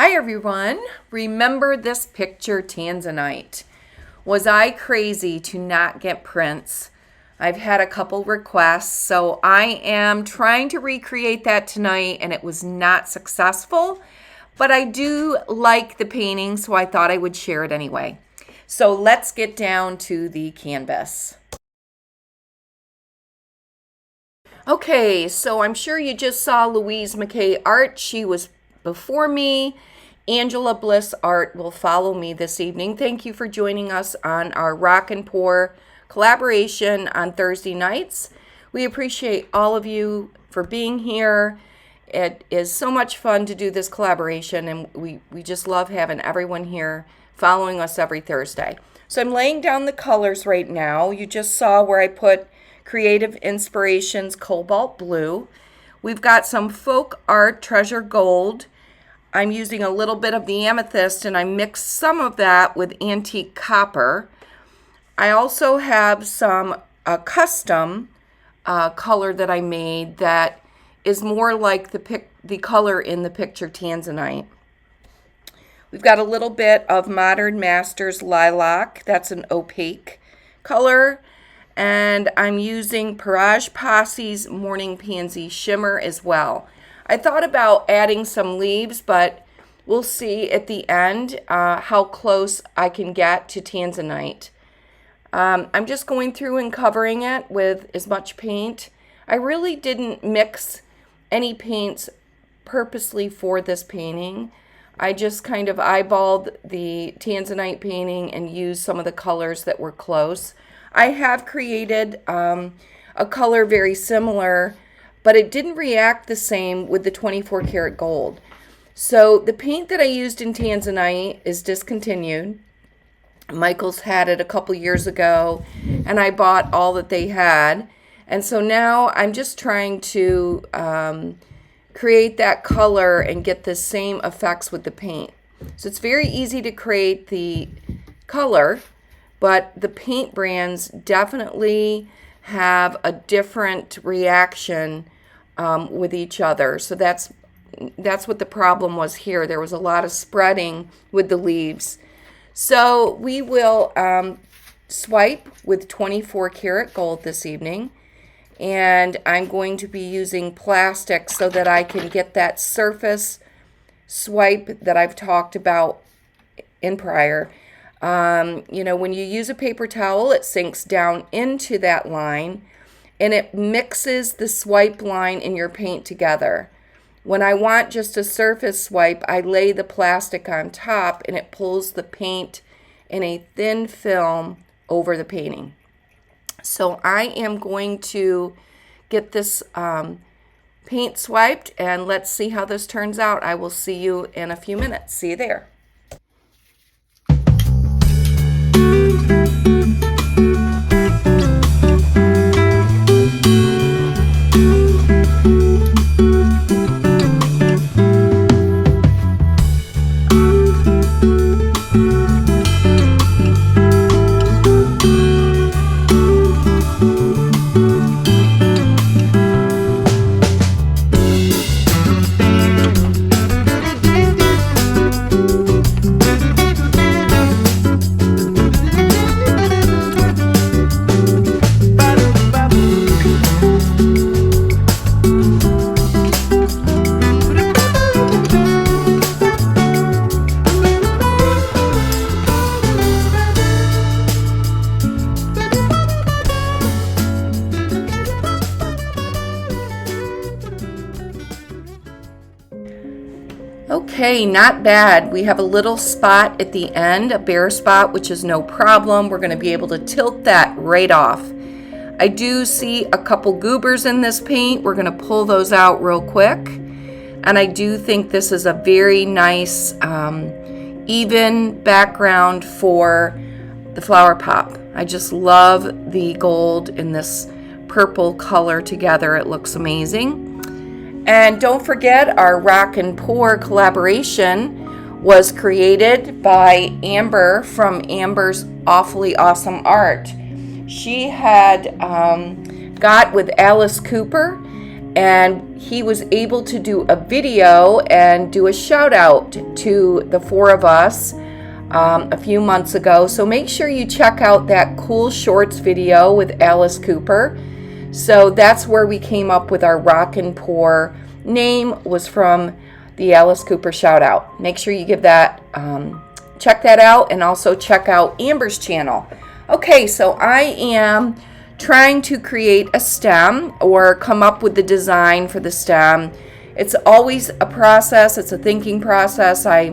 Hi everyone, remember this picture Tanzanite. Was I crazy to not get prints? I've had a couple requests, so I am trying to recreate that tonight and it was not successful, but I do like the painting, so I thought I would share it anyway. So let's get down to the canvas. Okay, so I'm sure you just saw Louise McKay art. She was before me. Angela Bliss art will follow me this evening. Thank you for joining us on our Rock and Pour collaboration on Thursday nights. We appreciate all of you for being here. It is so much fun to do this collaboration, and we just love having everyone here following us every Thursday. So I'm laying down the colors right now. You just saw where I put Creative Inspirations Cobalt Blue. We've got some Folk Art Treasure Gold. I'm using a little bit of the amethyst, and I mixed some of that with antique copper. I also have some custom color that I made that is more like the color in the picture Tanzanite. We've got a little bit of Modern Masters Lilac. That's an opaque color. And I'm using Parage Posse's Morning Pansy Shimmer as well. I thought about adding some leaves, but we'll see at the end how close I can get to Tanzanite. I'm just going through and covering it with as much paint. I really didn't mix any paints purposely for this painting. I just kind of eyeballed the Tanzanite painting and used some of the colors that were close. I have created a color very similar, but it didn't react the same with the 24 karat gold. So the paint that I used in Tanzanite is discontinued. Michael's had it a couple years ago, and I bought all that they had. And so now I'm just trying to create that color and get the same effects with the paint. So it's very easy to create the color, but the paint brands definitely have a different reaction with each other. So that's what the problem was here. There was a lot of spreading with the leaves. So we will swipe with 24 karat gold this evening. And I'm going to be using plastic so that I can get that surface swipe that I've talked about in prior. When you use a paper towel, it sinks down into that line and it mixes the swipe line and your paint together. When I want just a surface swipe, I lay the plastic on top and it pulls the paint in a thin film over the painting. So I am going to get this paint swiped, and let's see how this turns out. I will see you in a few minutes. See you there. Okay, not bad. We have a little spot at the end, a bare spot, which is no problem. We're going to be able to tilt that right off. I do see a couple goobers in this paint. We're going to pull those out real quick. And I do think this is a very nice, even background for the flower pop. I just love the gold and this purple color together. It looks amazing. And don't forget, our Rock and Pour collaboration was created by Amber from Amber's Awfully Awesome Art. She had got with Alice Cooper and he was able to do a video and do a shout out to the four of us a few months ago. So make sure you check out that Cool Shorts video with Alice Cooper. So that's where we came up with our Rock and Pour name, was from the Alice Cooper shout out. Make sure you give that, check that out, and also check out Amber's channel. Okay, so I am trying to create a stem or come up with the design for the stem. It's always a process. It's a thinking process. I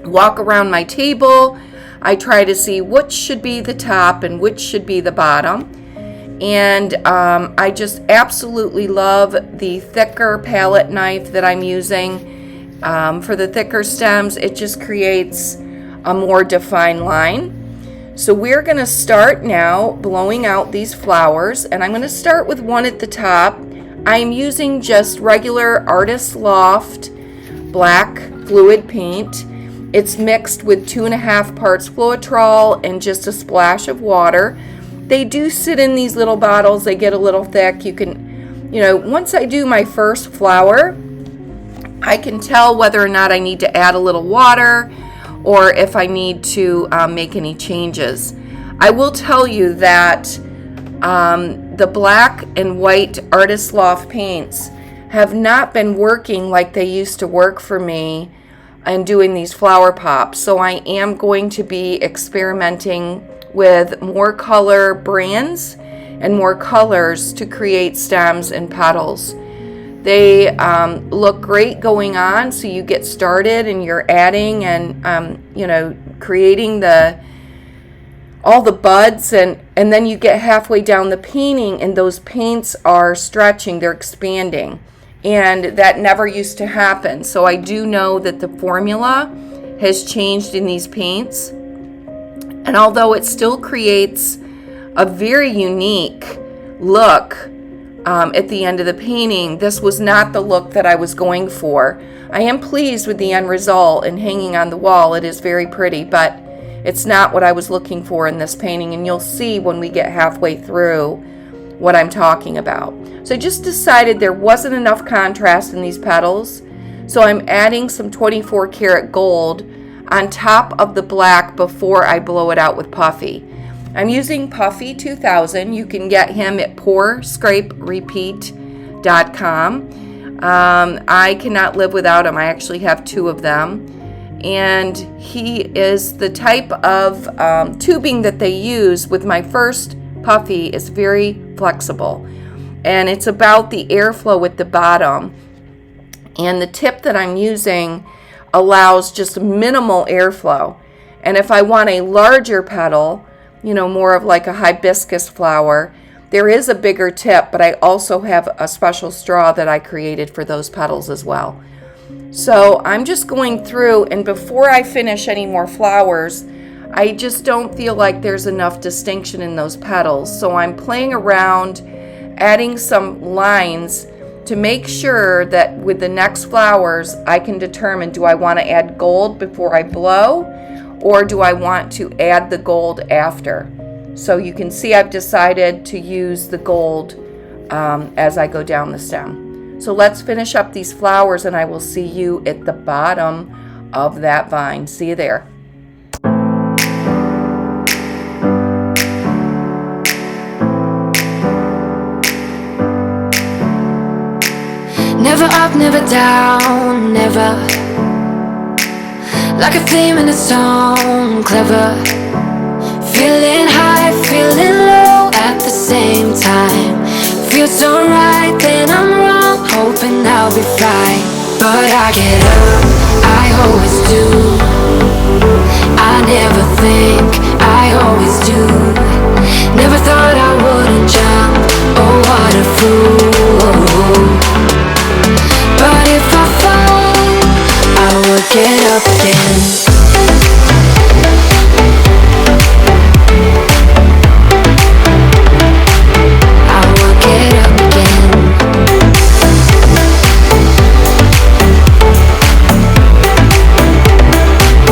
walk around my table. I try to see which should be the top and which should be the bottom. And I just absolutely love the thicker palette knife that I'm using. For the thicker stems, it just creates a more defined line. So we're going to start now blowing out these flowers, and I'm going to start with one at the top. I'm using just regular Artist Loft black fluid paint. It's mixed with 2.5 parts Floetrol and just a splash of water. They do sit in these little bottles. They get a little thick. You can, once I do my first flower, I can tell whether or not I need to add a little water or if I need to make any changes. I will tell you that the black and white Artist Loft paints have not been working like they used to work for me and doing these flower pops. So I am going to be experimenting with more color brands and more colors to create stems and petals. They look great going on, so you get started and you're adding and creating all the buds, and then you get halfway down the painting and those paints are stretching, they're expanding, and that never used to happen. So I do know that the formula has changed in these paints, and although it still creates a very unique look at the end of the painting, this was not the look that I was going for. I am pleased with the end result and hanging on the wall. It is very pretty, but it's not what I was looking for in this painting, and you'll see when we get halfway through what I'm talking about. So I just decided there wasn't enough contrast in these petals, so I'm adding some 24 karat gold on top of the black before I blow it out with Puffy. I'm using Puffy 2000. You can get him at pourscraperepeat.com. I cannot live without him. I actually have 2 of them. And he is the type of tubing that they use with my first Puffy is very flexible. And it's about the airflow at the bottom. And the tip that I'm using allows just minimal airflow. And if I want a larger petal, more of like a hibiscus flower, there is a bigger tip, but I also have a special straw that I created for those petals as well. So I'm just going through, and before I finish any more flowers, I just don't feel like there's enough distinction in those petals. So I'm playing around, adding some lines to make sure that with the next flowers, I can determine, do I want to add gold before I blow, or do I want to add the gold after? So you can see I've decided to use the gold as I go down the stem. So let's finish up these flowers, and I will see you at the bottom of that vine. See you there. Never up, never down, never. Like a theme in a song, clever. Feeling high, feeling low at the same time. Feels so right, then I'm wrong, hoping I'll be fine. But I get up, I always do. I never think, I always do. Never thought I wouldn't jump, oh what a fool. But if I fall, I would get up again. I would get up again.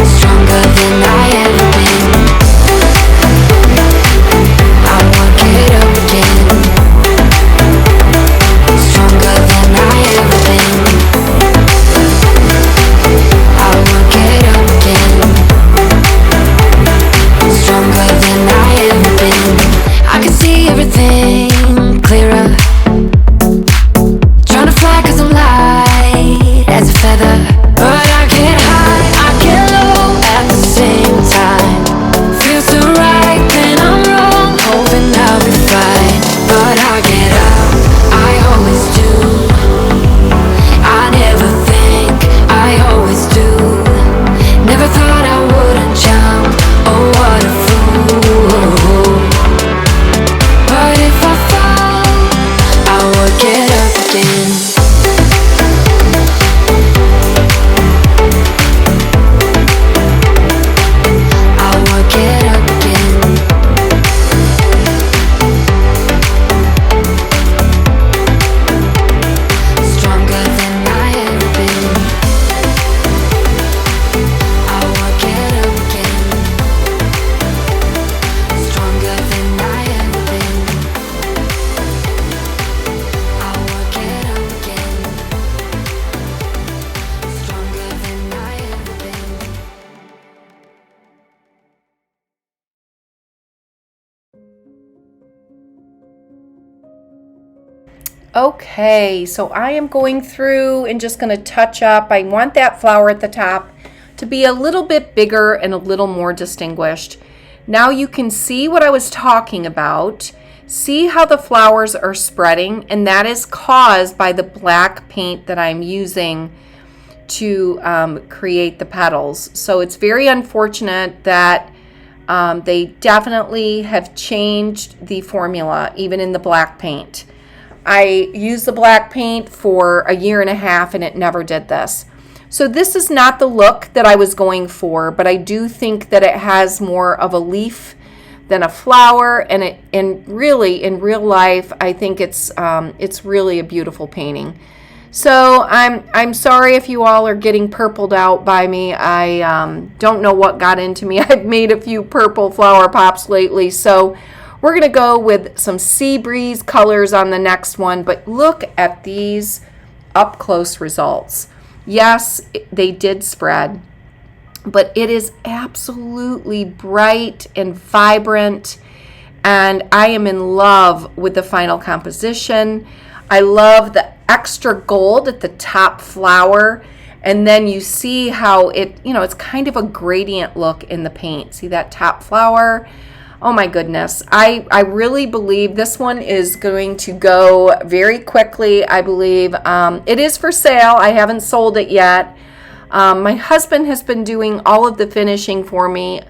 Stronger than I ever been. I would get up again. Okay, so I am going through and just going to touch up. I want that flower at the top to be a little bit bigger and a little more distinguished. Now you can see what I was talking about. See how the flowers are spreading, and that is caused by the black paint that I'm using to create the petals. So it's very unfortunate that they definitely have changed the formula, even in the black paint. I used the black paint for a year and a half and it never did this. So this is not the look that I was going for, but I do think that it has more of a leaf than a flower, and really in real life I think it's really a beautiful painting. So I'm sorry if you all are getting purpled out by me. I don't know what got into me. I've made a few purple flower pops lately, so we're going to go with some sea breeze colors on the next one, but look at these up close results. Yes, they did spread, but it is absolutely bright and vibrant, and I am in love with the final composition. I love the extra gold at the top flower, and then you see how it's kind of a gradient look in the paint. See that top flower? Oh my goodness. I really believe this one is going to go very quickly. I believe it is for sale. I haven't sold it yet. My husband has been doing all of the finishing for me.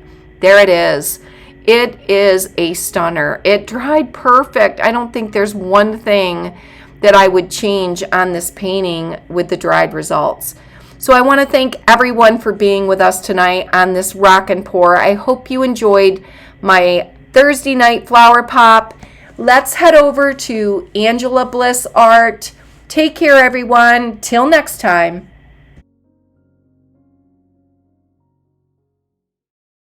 There it is. It is a stunner. It dried perfect. I don't think there's one thing that I would change on this painting with the dried results. So I want to thank everyone for being with us tonight on this Rock and Pour. I hope you enjoyed my Thursday night flower pop. Let's head over to Angela Bliss Art. Take care, everyone. Till next time.